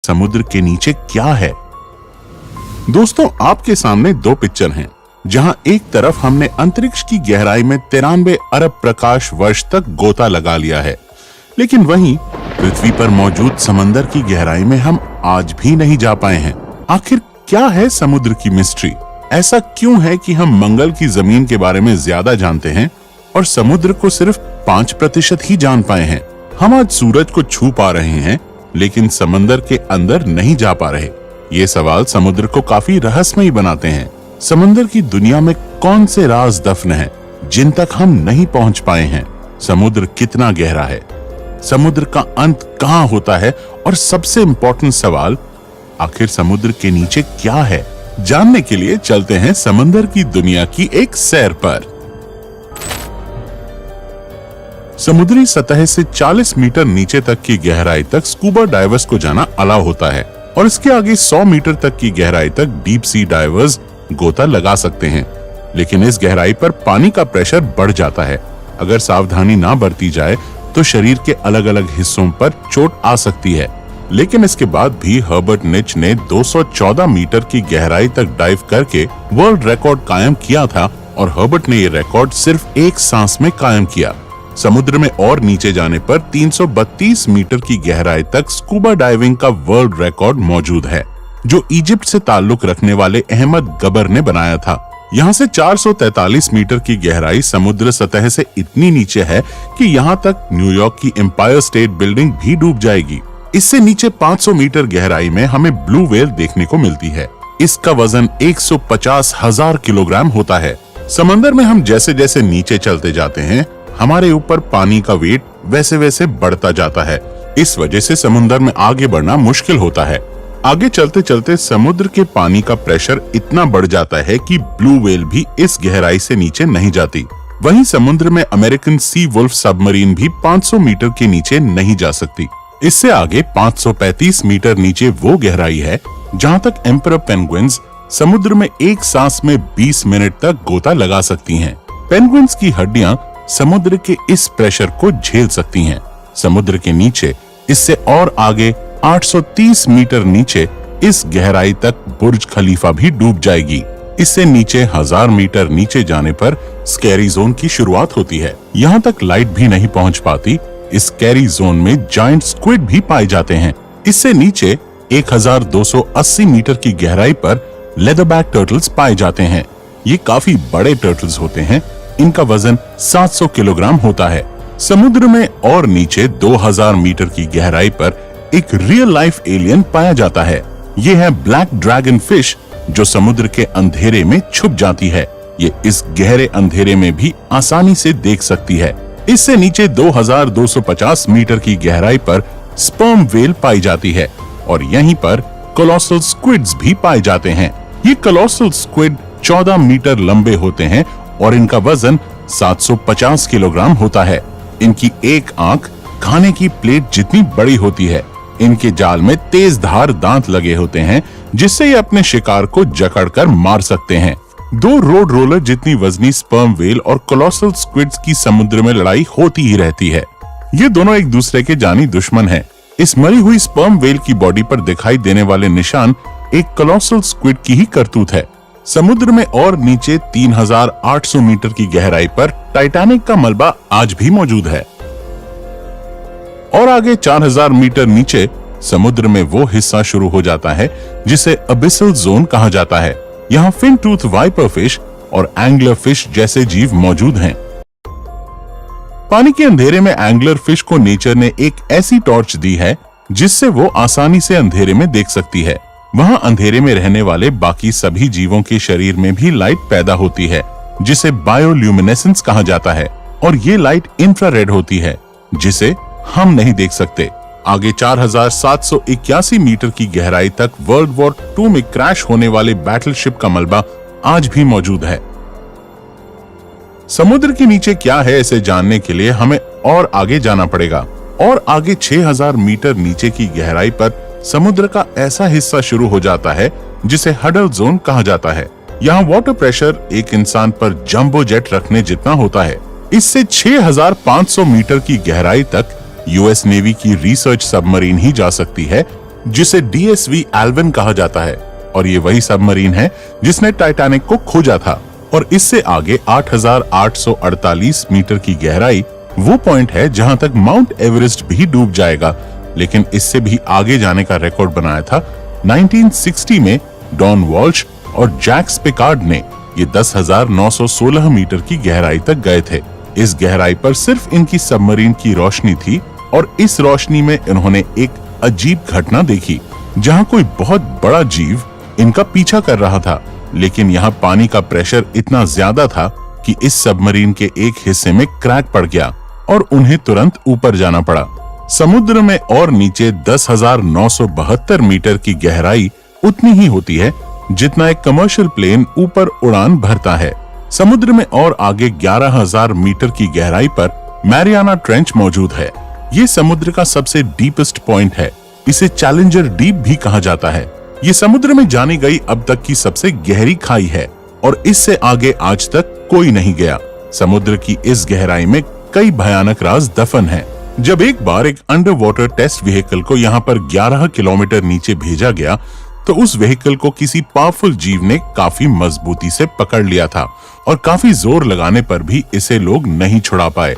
समुद्र के नीचे क्या है। दोस्तों, आपके सामने दो पिक्चर हैं, जहां एक तरफ हमने अंतरिक्ष की गहराई में 93 अरब प्रकाश वर्ष तक गोता लगा लिया है, लेकिन वहीं पृथ्वी पर मौजूद समंदर की गहराई में हम आज भी नहीं जा पाए हैं। आखिर क्या है समुद्र की मिस्ट्री? ऐसा क्यों है कि हम मंगल की जमीन के बारे में ज्यादा जानते हैं और समुद्र को सिर्फ 5% ही जान पाए हैं? हम आज सूरज को छू पा रहे हैं, लेकिन समंदर के अंदर नहीं जा पा रहे। ये सवाल समुद्र को काफी रहस्यमयी बनाते हैं। समंदर की दुनिया में कौन से राज दफन हैं, जिन तक हम नहीं पहुंच पाए हैं? समुद्र कितना गहरा है? समुद्र का अंत कहां होता है? और सबसे इम्पोर्टेंट सवाल, आखिर समुद्र के नीचे क्या है? जानने के लिए चलते हैं समंदर की दुनिया की एक सैर पर। समुद्री सतह से 40 मीटर नीचे तक की गहराई तक स्कूबा डाइवर्स को जाना अलाउ होता है और इसके आगे 100 मीटर तक की गहराई तक डीप सी डाइवर्स गोता लगा सकते हैं। लेकिन इस गहराई पर पानी का प्रेशर बढ़ जाता है। अगर सावधानी ना बरती जाए तो शरीर के अलग अलग हिस्सों पर चोट आ सकती है। लेकिन इसके बाद भी हर्बर्ट निच ने 214 मीटर की गहराई तक डाइव करके वर्ल्ड रिकॉर्ड कायम किया था और हर्बर्ट ने ये रिकॉर्ड सिर्फ एक सांस में कायम किया। समुद्र में और नीचे जाने पर 332 मीटर की गहराई तक स्कूबा डाइविंग का वर्ल्ड रिकॉर्ड मौजूद है, जो इजिप्ट से ताल्लुक रखने वाले अहमद गबर ने बनाया था। यहाँ से 443 मीटर की गहराई समुद्र सतह से इतनी नीचे है कि यहाँ तक न्यूयॉर्क की एम्पायर स्टेट बिल्डिंग भी डूब जाएगी। इससे नीचे 500 मीटर गहराई में हमें ब्लू व्हेल देखने को मिलती है। इसका वजन 150,000 किलोग्राम होता है। समंदर में हम जैसे जैसे नीचे चलते जाते हैं, हमारे ऊपर पानी का वेट वैसे वैसे बढ़ता जाता है। इस वजह से समुद्र में आगे बढ़ना मुश्किल होता है। आगे चलते चलते समुद्र के पानी का प्रेशर इतना बढ़ जाता है कि ब्लू व्हेल भी इस गहराई से नीचे नहीं जाती। वहीं समुद्र में अमेरिकन सी वुल्फ सबमरीन भी 500 मीटर के नीचे नहीं जा सकती। इससे आगे 535 मीटर नीचे वो गहराई है जहां तक एम्परर पेंगुइन्स समुद्र में एक सांस में 20 मिनट तक गोता लगा सकती हैं। पेंगुइन्स की हड्डियां समुद्र के इस प्रेशर को झेल सकती हैं। समुद्र के नीचे इससे और आगे 830 मीटर नीचे इस गहराई तक बुर्ज खलीफा भी डूब जाएगी। इससे नीचे 1000 मीटर नीचे जाने पर स्कैरी जोन की शुरुआत होती है। यहाँ तक लाइट भी नहीं पहुँच पाती। इस स्कैरी जोन में जायंट स्क्विड भी पाए जाते हैं। इससे नीचे 1280 मीटर की गहराई पर लेदरबैक टर्टल्स पाए जाते हैं। ये काफी बड़े टर्टल्स होते हैं। इनका वजन 700 किलोग्राम होता है। समुद्र में और नीचे 2000 मीटर की गहराई पर एक रियल लाइफ एलियन पाया जाता है। ये है ब्लैक ड्रैगन फिश, जो समुद्र के अंधेरे में छुप जाती है। ये इस गहरे अंधेरे में भी आसानी से देख सकती है। इससे नीचे 2250 मीटर की गहराई पर स्पर्म व्हेल पाई जाती है और यहीं पर कोलोसल स्क्विड्स भी पाए जाते हैं। ये कोलोसल स्क्विड 14 मीटर लंबे होते हैं और इनका वजन 750 किलोग्राम होता है। इनकी एक आंख खाने की प्लेट जितनी बड़ी होती है। इनके जाल में तेज धार दांत लगे होते हैं, जिससे ये अपने शिकार को जकड़कर मार सकते हैं। दो रोड रोलर जितनी वजनी स्पर्म व्हेल और कोलोसल स्क्विड्स की समुद्र में लड़ाई होती ही रहती है। ये दोनों एक दूसरे के जानी दुश्मन हैं। इस मरी हुई स्पर्म व्हेल की बॉडी पर दिखाई देने वाले निशान एक कोलोसल स्क्विड की ही करतूत है। समुद्र में और नीचे 3800 मीटर की गहराई पर टाइटैनिक का मलबा आज भी मौजूद है। और आगे 4000 मीटर नीचे समुद्र में वो हिस्सा शुरू हो जाता है जिसे अबिसल जोन कहा जाता है। यहाँ फिन टूथ वाइपर फिश और एंगलर फिश जैसे जीव मौजूद हैं। पानी के अंधेरे में एंगलर फिश को नेचर ने एक ऐसी टॉर्च दी है जिससे वो आसानी से अंधेरे में देख सकती है। वहाँ अंधेरे में रहने वाले बाकी सभी जीवों के शरीर में भी लाइट पैदा होती है, जिसे बायोल्यूमिनेसेंस कहा जाता है, और ये लाइट इंफ्रारेड होती है, जिसे हम नहीं देख सकते। आगे 4781 मीटर की गहराई तक वर्ल्ड वॉर 2 में क्रैश होने वाले बैटलशिप का मलबा आज भी मौजूद है। समुद्र के नीचे क्या है इसे जानने के लिए हमें और आगे जाना पड़ेगा। और आगे 6000 मीटर नीचे की गहराई पर समुद्र का ऐसा हिस्सा शुरू हो जाता है जिसे हडल जोन कहा जाता है। यहाँ वाटर प्रेशर एक इंसान पर जंबो जेट रखने जितना होता है। इससे 6500 मीटर की गहराई तक यूएस नेवी की रिसर्च सबमरीन ही जा सकती है जिसे DSV एल्विन कहा जाता है, और ये वही सबमरीन है जिसने टाइटैनिक को खोजा था। और इससे आगे 8,848 मीटर की गहराई वो पॉइंट है जहां तक माउंट एवरेस्ट भी डूब जाएगा, लेकिन इससे भी आगे जाने का रिकॉर्ड बनाया था 1960 में डॉन वॉल्श और जैक स्पिकार्ड ने। ये 10,916 मीटर की गहराई तक गए थे। इस गहराई पर सिर्फ इनकी सबमरीन की रोशनी थी, और इस रोशनी में इन्होंने एक अजीब घटना देखी, जहां कोई बहुत बड़ा जीव इनका पीछा कर रहा था। लेकिन यहाँ पानी का प्रेशर इतना ज्यादा था कि इस सबमरीन के एक हिस्से में क्रैक पड़ गया और उन्हें तुरंत ऊपर जाना पड़ा। समुद्र में और नीचे 10,972 मीटर की गहराई उतनी ही होती है जितना एक कमर्शियल प्लेन ऊपर उड़ान भरता है। समुद्र में और आगे 11,000 मीटर की गहराई पर मैरियाना ट्रेंच मौजूद है। ये समुद्र का सबसे डीपेस्ट पॉइंट है। इसे चैलेंजर डीप भी कहा जाता है। ये समुद्र में जानी गई अब तक की सबसे गहरी खाई है, और इससे आगे आज तक कोई नहीं गया। समुद्र की इस गहराई में कई भयानक राज दफन हैं। जब एक बार एक अंडर वाटर टेस्ट व्हीकल को यहाँ पर 11 किलोमीटर नीचे भेजा गया, तो उस व्हीकल को किसी पावरफुल जीव ने काफी मजबूती से पकड़ लिया था, और काफी जोर लगाने पर भी इसे लोग नहीं छुड़ा पाए।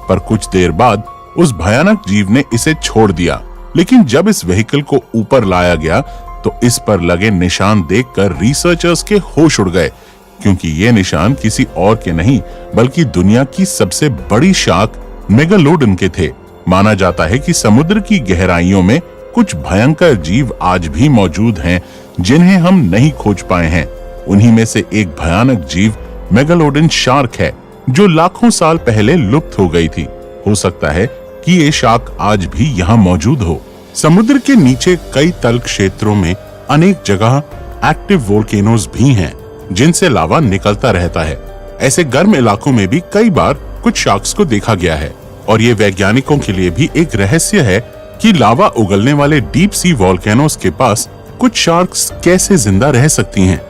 पर कुछ देर बाद उस भयानक जीव ने इसे छोड़ दिया। लेकिन जब इस व्हीकल को ऊपर लाया गया, तो इस पर लगे निशान देखकर रिसर्चर्स के होश उड़ गए, क्योंकि ये निशान किसी और के नहीं बल्कि दुनिया की सबसे बड़ी शार्क मेगालोडन के थे। माना जाता है कि समुद्र की गहराइयों में कुछ भयंकर जीव आज भी मौजूद हैं, जिन्हें हम नहीं खोज पाए हैं। उन्हीं में से एक भयानक जीव मेगालोडन शार्क है, जो लाखों साल पहले लुप्त हो गई थी। हो सकता है कि ये शार्क आज भी यहाँ मौजूद हो। समुद्र के नीचे कई तल क्षेत्रों में अनेक जगह एक्टिव वोल्केनोज भी हैं, जिनसे लावा निकलता रहता है। ऐसे गर्म इलाकों में भी कई बार कुछ शार्क्स को देखा गया है, और ये वैज्ञानिकों के लिए भी एक रहस्य है कि लावा उगलने वाले डीप सी वोल्केनोज के पास कुछ शार्क्स कैसे जिंदा रह सकती हैं।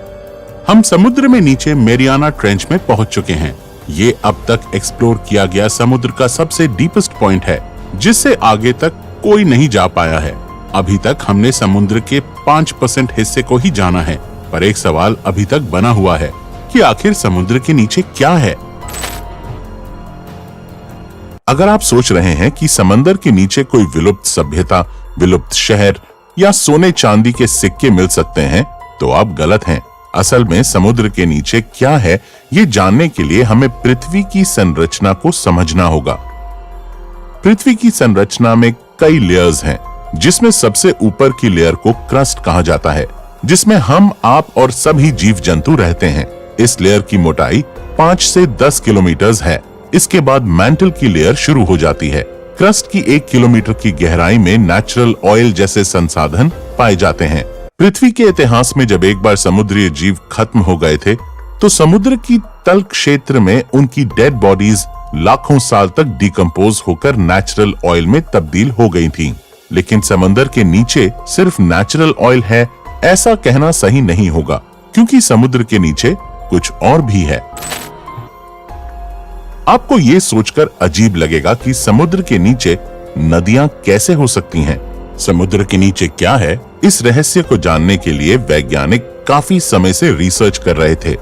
हम समुद्र में नीचे मैरियाना ट्रेंच में पहुंच चुके हैं। ये अब तक एक्सप्लोर किया गया समुद्र का सबसे डीपेस्ट पॉइंट है, जिससे आगे तक कोई नहीं जा पाया है। अभी तक हमने समुद्र के 5% हिस्से को ही जाना है, पर एक सवाल अभी तक बना हुआ है कि आखिर समुद्र के नीचे क्या है। अगर आप सोच रहे हैं कि समंदर के नीचे कोई विलुप्त सभ्यता, विलुप्त शहर या सोने चांदी के सिक्के मिल सकते हैं, तो आप गलत हैं। असल में समुद्र के नीचे क्या है, ये जानने के लिए हमें पृथ्वी की संरचना को समझना होगा। पृथ्वी की संरचना में कई लेयर्स हैं, जिसमें सबसे ऊपर की लेयर को क्रस्ट कहा जाता है, जिसमें हम, आप और सभी जीव जंतु रहते हैं। इस लेयर की मोटाई 5 से 10 किलोमीटर है। इसके बाद मैंटल की लेयर शुरू हो जाती है। क्रस्ट की 1 किलोमीटर की गहराई में नेचुरल ऑयल जैसे संसाधन पाए जाते हैं। पृथ्वी के इतिहास में जब एक बार समुद्री जीव खत्म हो गए थे, तो समुद्र की तल क्षेत्र में उनकी डेड बॉडीज लाखों साल तक डिकम्पोज होकर नेचुरल ऑयल में तब्दील हो गई थी। लेकिन समंदर के नीचे सिर्फ नेचुरल ऑयल है, ऐसा कहना सही नहीं होगा, क्योंकि समुद्र के नीचे कुछ और भी है। आपको ये सोचकर अजीब लगेगा कि समुद्र के नीचे नदियां कैसे हो सकती हैं। समुद्र के नीचे क्या है, इस रहस्य को जानने के लिए वैज्ञानिक काफी समय से रिसर्च कर रहे थे,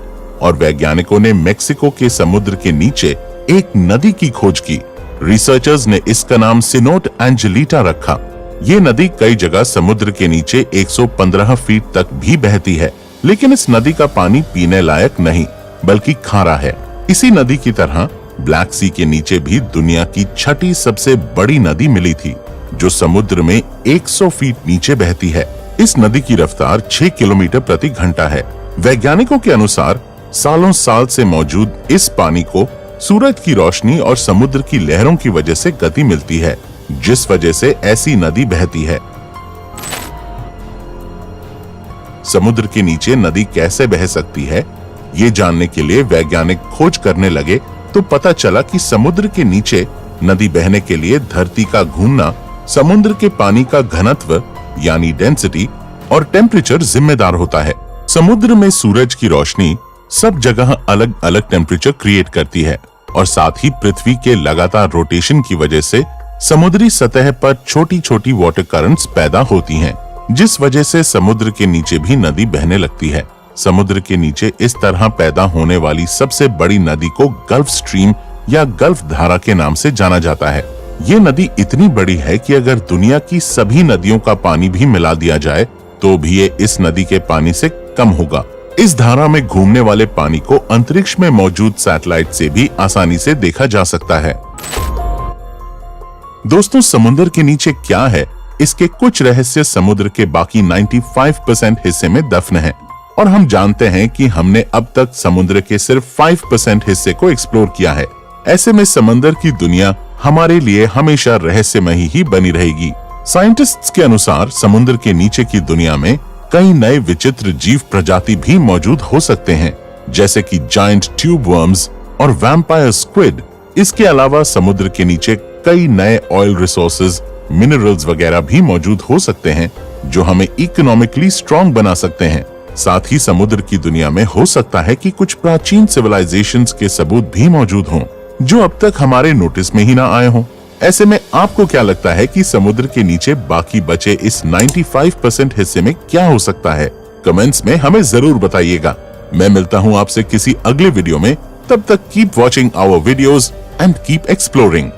और वैज्ञानिकों ने मेक्सिको के समुद्र के नीचे एक नदी की खोज की। रिसर्चर्स ने इसका नाम सिनोट एंजेलिटा रखा। ये नदी कई जगह समुद्र के नीचे 115 फीट तक भी बहती है, लेकिन इस नदी का पानी पीने लायक नहीं बल्कि खारा है। इसी नदी की तरह ब्लैक सी के नीचे भी दुनिया की 6ठी सबसे बड़ी नदी मिली थी, जो समुद्र में 100 फीट नीचे बहती है। इस नदी की रफ्तार 6 किलोमीटर प्रति घंटा है। वैज्ञानिकों के अनुसार सालों साल से मौजूद इस पानी को सूरज की रोशनी और समुद्र की लहरों की वजह से गति मिलती है, जिस वजह से ऐसी नदी बहती है। समुद्र के नीचे नदी कैसे बह सकती है, ये जानने के लिए वैज्ञानिक खोज करने लगे, तो पता चला कि समुद्र के नीचे नदी बहने के लिए धरती का घूमना, समुद्र के पानी का घनत्व यानी डेंसिटी और टेम्परेचर जिम्मेदार होता है। समुद्र में सूरज की रोशनी सब जगह अलग अलग टेम्परेचर क्रिएट करती है, और साथ ही पृथ्वी के लगातार रोटेशन की वजह से समुद्री सतह पर छोटी छोटी वाटर करंट्स पैदा होती हैं, जिस वजह से समुद्र के नीचे भी नदी बहने लगती है। समुद्र के नीचे इस तरह पैदा होने वाली सबसे बड़ी नदी को गल्फ स्ट्रीम या गल्फ धारा के नाम से जाना जाता है। ये नदी इतनी बड़ी है कि अगर दुनिया की सभी नदियों का पानी भी मिला दिया जाए तो भी ये इस नदी के पानी से कम होगा। इस धारा में घूमने वाले पानी को अंतरिक्ष में मौजूद सैटेलाइट से भी आसानी से देखा जा सकता है। दोस्तों, समुद्र के नीचे क्या है, इसके कुछ रहस्य समुद्र के बाकी 95% हिस्से में दफन हैं। और हम जानते हैं कि हमने अब तक समुद्र के सिर्फ 5% हिस्से को एक्सप्लोर किया है। ऐसे में समंदर की दुनिया हमारे लिए हमेशा रहस्यमयी ही बनी रहेगी। साइंटिस्ट्स के अनुसार समुद्र के नीचे की दुनिया में कई नए विचित्र जीव प्रजाति भी मौजूद हो सकते हैं, जैसे कि जायंट ट्यूब वर्म्स और वैम्पायर स्क्विड। इसके अलावा समुद्र के नीचे कई नए ऑयल रिसोर्सेज, मिनरल्स वगैरह भी मौजूद हो सकते हैं जो हमें इकोनॉमिकली स्ट्रॉन्ग बना सकते हैं। साथ ही समुद्र की दुनिया में हो सकता है कि कुछ प्राचीन सिविलाइजेशंस के सबूत भी मौजूद हों जो अब तक हमारे नोटिस में ही ना आए हों। ऐसे में आपको क्या लगता है कि समुद्र के नीचे बाकी बचे इस 95% हिस्से में क्या हो सकता है? कमेंट्स में हमें जरूर बताइएगा। मैं मिलता हूं आपसे किसी अगले वीडियो में। तब तक keep watching our videos and keep exploring.